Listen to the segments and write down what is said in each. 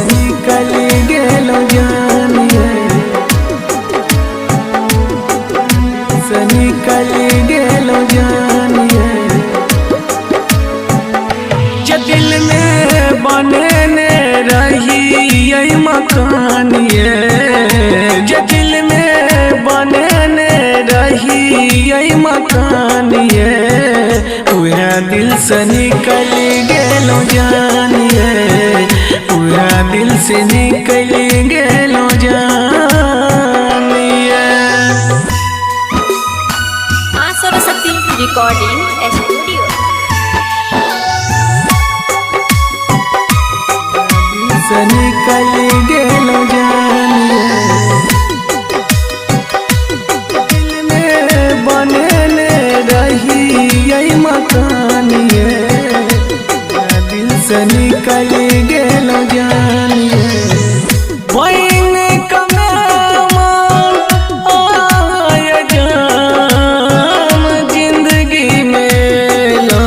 निकल गेलो जानिए से निकल गेलो जानिए जे दिल में बने रही यही मकान ये जे दिल में बने रही यही मकान ये पूरा दिल से निकल गेलो जानिए पूरा दिल से निकल गेलो जानिए। मां सरस्वती रिकॉर्डिंग स्टूडियो। से निकल गेलो जानिए दिल में बने रही यही मकान ये दिल से निकल गेलो जानिए। बहन कमेमान आए जान जिंदगी में लो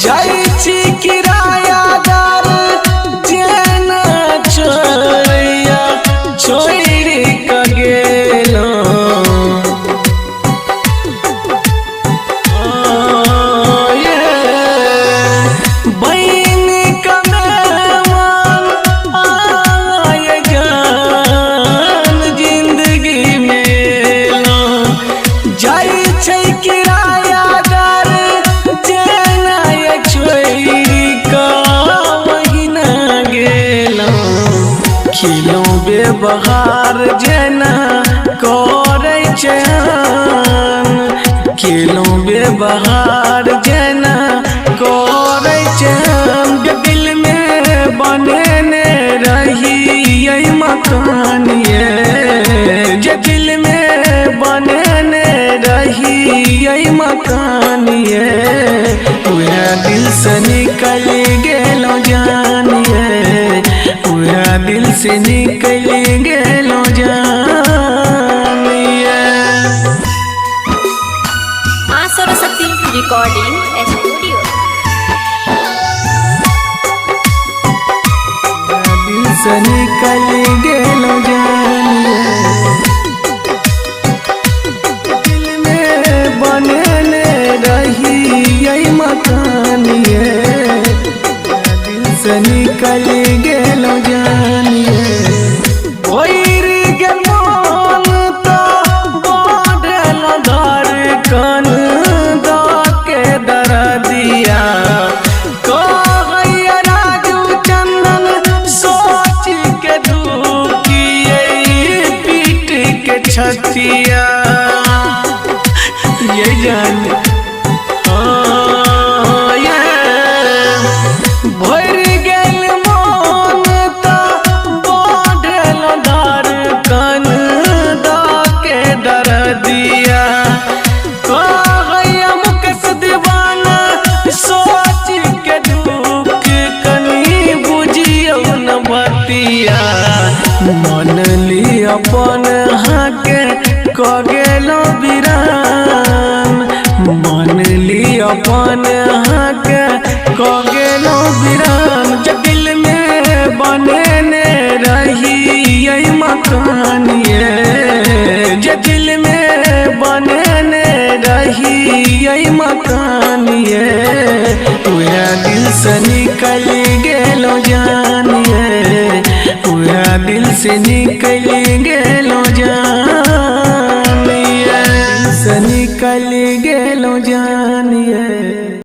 जाई छी किरायादार जेना छोड़िया छोड़ी का गेलो बहन कमेमान आए जान जिंदगी में लो जाई छै किरायादार जेना छोड़ी का महीना गेलो खिलो बेबहार जेना करे चैन खिलो बेबहार जेना करे चैन दिल में बने रही यही मकान ये जे दिल में बने रही यही मकान ये पूरा दिल से निकल गेलो जानिए पूरा दिल से निकल गेलो जानिए। मां सरस्वती रिकॉर्डिंग स्टूडियो। दिल से निकल गेलो जानिए दिल में बने रही यही मकान ये दिल से निकल गेलो जानिए। भइर गेल मन तो बढ़ल धड़कन के दर्दिया कहैया राजू चंदन सोच के दुखिए पीट के छतिया ये जान भर गेल मन तो बढ़ल धड़कन के दर्दिया कहैया मुकेश दीवाना सोच के दुख कनी बुझियो न बतिया मन ली अपन हाके क गेलो बिरान मन ली अपन हाके क गेलो बिरान जे दिल में बने रही यही मकान ये जे दिल में बने रही यही मकान ये पूरा दिल से निकल गेलो जानिए पूरा दिल से निकल गेलो जानिए से निकल गेलो जानिए।